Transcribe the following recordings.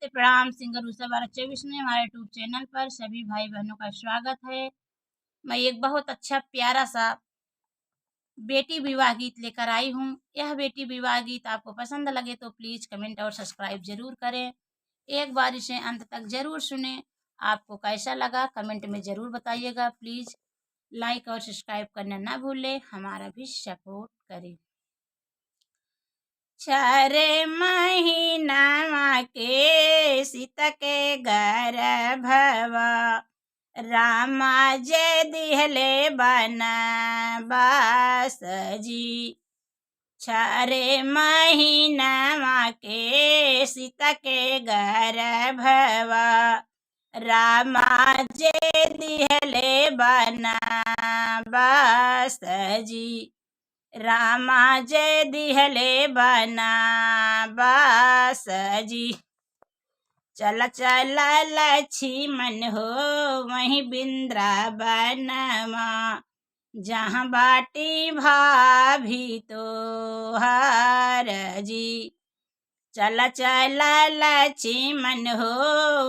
नमस्ते प्रणाम। सिंगर उषा 1224 में हमारे यूट्यूब चैनल पर सभी भाई बहनों का स्वागत है। मैं एक बहुत अच्छा प्यारा सा बेटी विवाह गीत लेकर आई हूँ। यह बेटी विवाह गीत आपको पसंद लगे तो प्लीज कमेंट और सब्सक्राइब जरूर करें। एक बार इसे अंत तक जरूर सुने। आपको कैसा लगा कमेंट में जरूर बताइएगा। प्लीज लाइक और सब्सक्राइब करना ना भूलें, हमारा भी सपोर्ट करें। 4 महीना के सीता के गर्भवा रामा जय दिहले बनवास जी। 4 महीना के सीता के गर्भवा रामा जय दिहले बनवास जी। रामा जय दिहले बनवास जी। चल चल लक्ष्मण हो वहीं वृंदावनमा, जहाँ बाटी भाभी तोहार जी। चल चल लक्ष्मण हो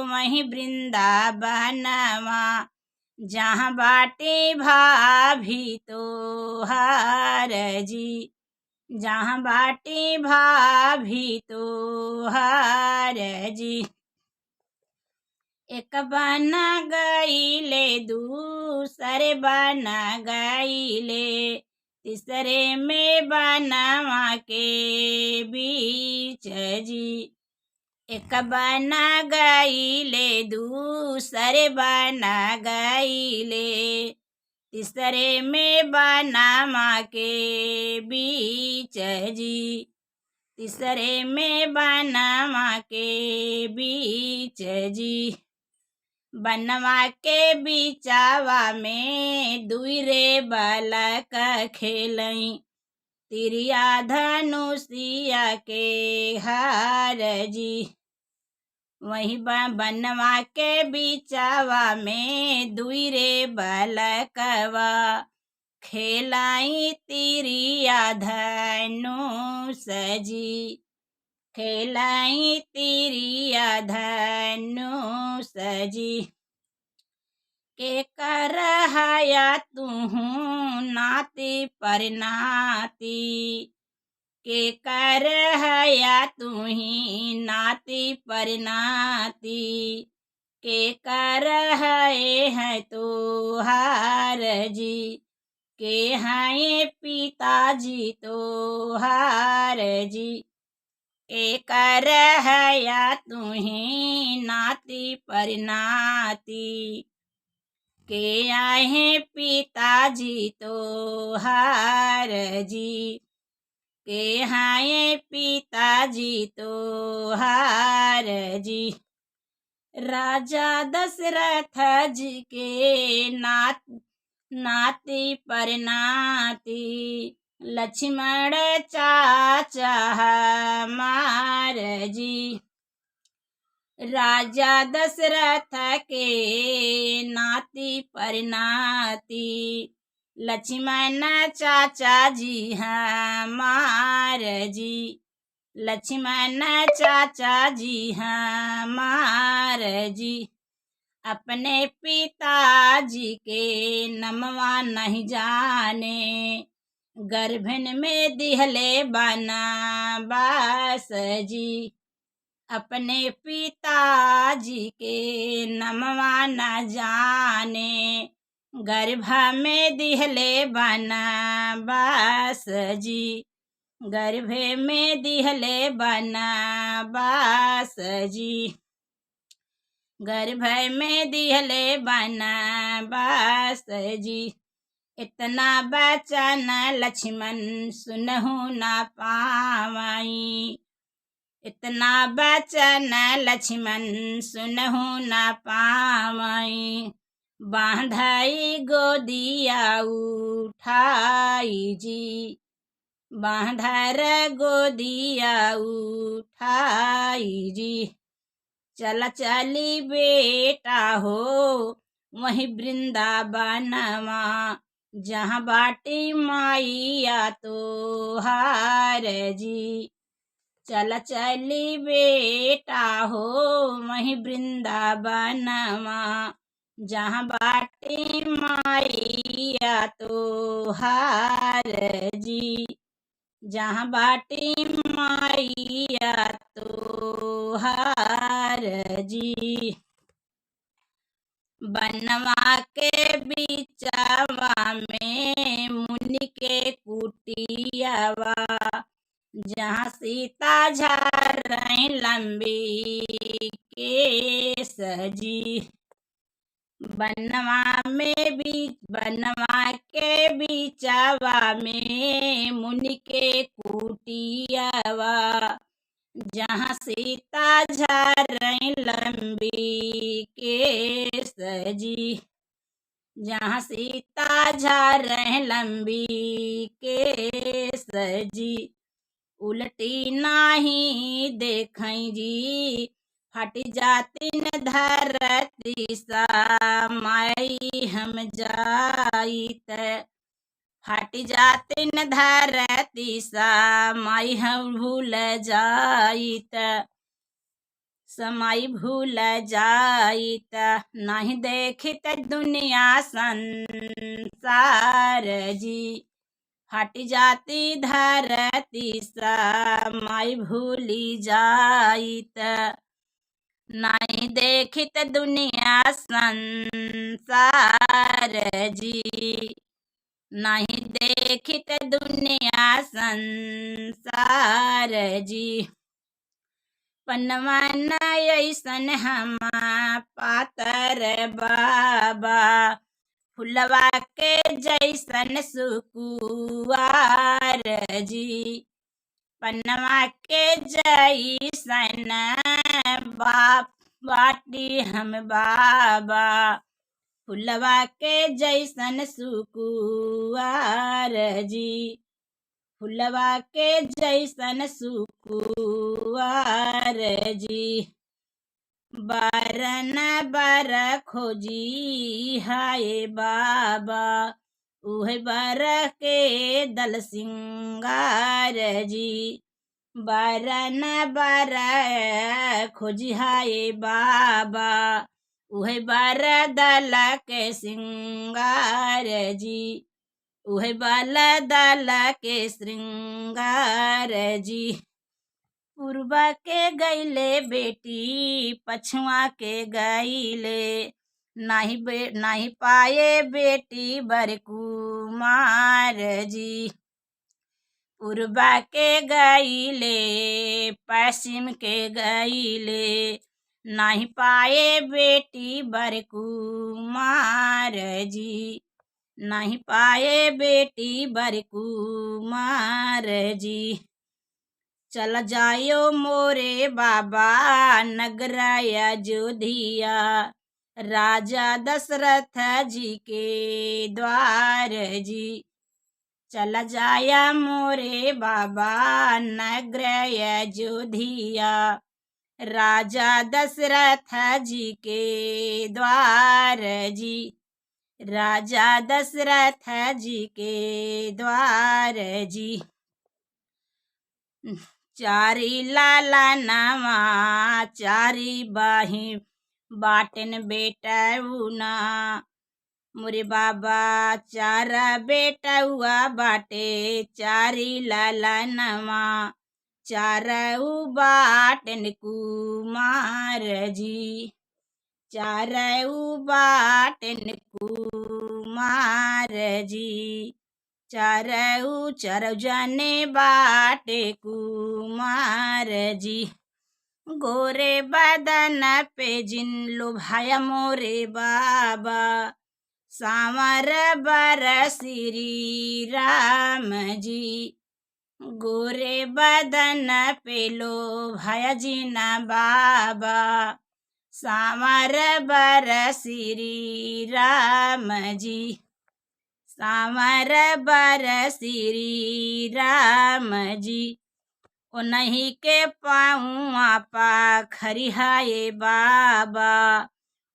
वहीं वृंदावनमा, जहाँ बाटी भाभी तोहार जी। जहाँ बाटी भाभी तोहार जी। एक बन गईले दूसरे बन गईले, तीसरे में बनवा के बीच जी। एक बन गईले दूसरे बन गईले, तीसरे में बनवा के बीच जी। तीसरे में बनवा के बीच जी। बनवा के बीचावा में दुई रे बालक खेलई, तिरिया धनुषिया के हार जी। वही बनवा के बीचावा में दुई रे बालकवा खेलाई तिरिया धनुष जी। खेलाई तिरिया धनुष जी। के करहया तुहू नाती परनाती, के करहया तुही नाती परनाती, के करहए है तोहार जी। के हैं पिताजी तोहार जी। के करहया तुही नाती परनाती, के आए पिताजी तोहार जी। के हैं पिताजी तोहार जी। राजा दशरथ जी के नाती परनाती, लक्ष्मण चाचा हमार जी। राजा दशरथ के नाती परनाती, लक्ष्मण चाचा जी हमार जी। लक्ष्मण चाचा जी हमार जी। अपने पिताजी के नमवा नहीं जाने, गर्भन में दिहले बनवास जी। अपने पिताजी के नमवा न जाने, गर्भ में दिहले बनवास जी। गर्भ में दिहले बनवास जी। गर्भ में दिहले बनवास जी। इतना बचन लक्ष्मण सुनहु ना पावई, इतना बचन लक्ष्मण सुनहु ना पावई, बांधई गोदिया उठाई जी। बांधर गोदिया उठाई जी। चल चली बेटा हो वहीं वृंदावनमा, जहाँ बाटी माइया तोहार जी। चल चली बेटा हो वहीं वृंदावनमा, जहाँ बाटे माइया तो हार जी, जहाँ बाटे माइया तो हार जी। बनवा के बिचवा में मुनि के कुटियावा, जहाँ सीता झार रही लंबी केस जी। बनवा के बिचवा में मुनि के कुटियावा, जहाँ सीता झार रही लंबी केस जी, जहाँ सीता झार रही लंबी केस जी। उलटी नाही देखई जी फट जाती न धरती सा, माई हम जाइत फट जाती न धरती सा, माई हम भूल जाइत समाई भूल जाइत। नहीं देखित दुनिया संसार जी, हट जाती धरती सा, माई भूली जाइत। नहीं देखित दुनिया संसार जी, नहीं देखित दुनिया संसार जी। पनवा न ऐसन हम पातर बाबा, फुलवा के जैसन सुकुवार जी। पनवा के जैसन बाटी हम बाबा, फुलवा के जैसन सुकुवार जी, फुलवा के जैसन सुकुवार जी। बरन बर खोजी हाय बाबा, उहे बर के दल सिंगार जी। बरन बर खोजी हाय बाबा, उहे बर दल के सिंगार जी, उहे बल दल के श्रृंगार जी। पूर्व के गईले बेटी पछुआ के गईले, नहीं पाए बेटी बर कुमार जी। पूर्व के गईले पश्चिम के गईले, नहीं पाए बेटी बर कुमार जी, नहीं पाए बेटी बर कुमार जी। चल जायो मोरे बाबा नगर अयोध्या, राजा दशरथ जी के द्वार जी। चल जाया मोरे बाबा नगर अयोध्या, राजा दशरथ जी के द्वार जी, राजा दशरथ जी के द्वार जी। चारी लाला नवा चारी बाही बाटन बेटउना, मोरे बाबा चार बेटउआ बाटे चारी लाला नवा, चारऊ बाटन कुमार जी, चारऊ बाटन कुमार जी। चारऊ चारऊ जने बाटे कुमार जी। गोरे बदन पे जिन लुभाया मोरे बाबा, सांवर बर श्री राम जी। गोरे बदन पे लोभाया जिना बाबा, सांवर बर श्री राम जी, सांवर बर श्री राम जी। उन्हीं के पाऊँ पाखरी हाय बाबा,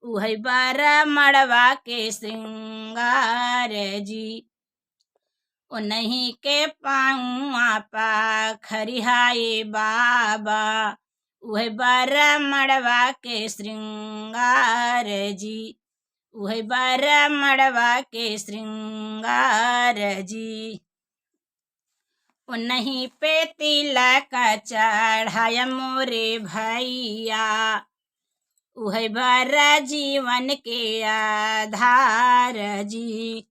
उहे बर मड़वा के श्रृंगार जी। उन्हीं के पाऊआ खरिहाए बाबा, वह बारा मड़वा के श्रृंगार जी, वह बारा मड़वा के श्रृंगार जी। उन्हीं पे तिलक चढ़ाया मोरे भैया, वह बारा जीवन के आधार जी।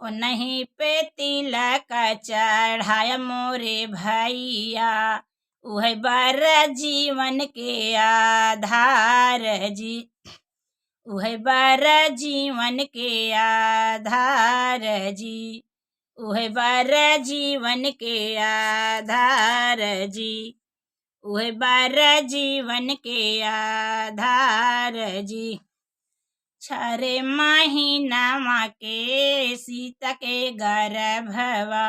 उन्हीं पे तिलक चढ़ाया मोरे भैया, वह बारा जीवन के आधार जी, वह बारा जीवन के आधार जी, वह बारा जीवन के आधार जी, वह बारा जीवन के आधार जी। छरे महीना के सीता के गर्भवा,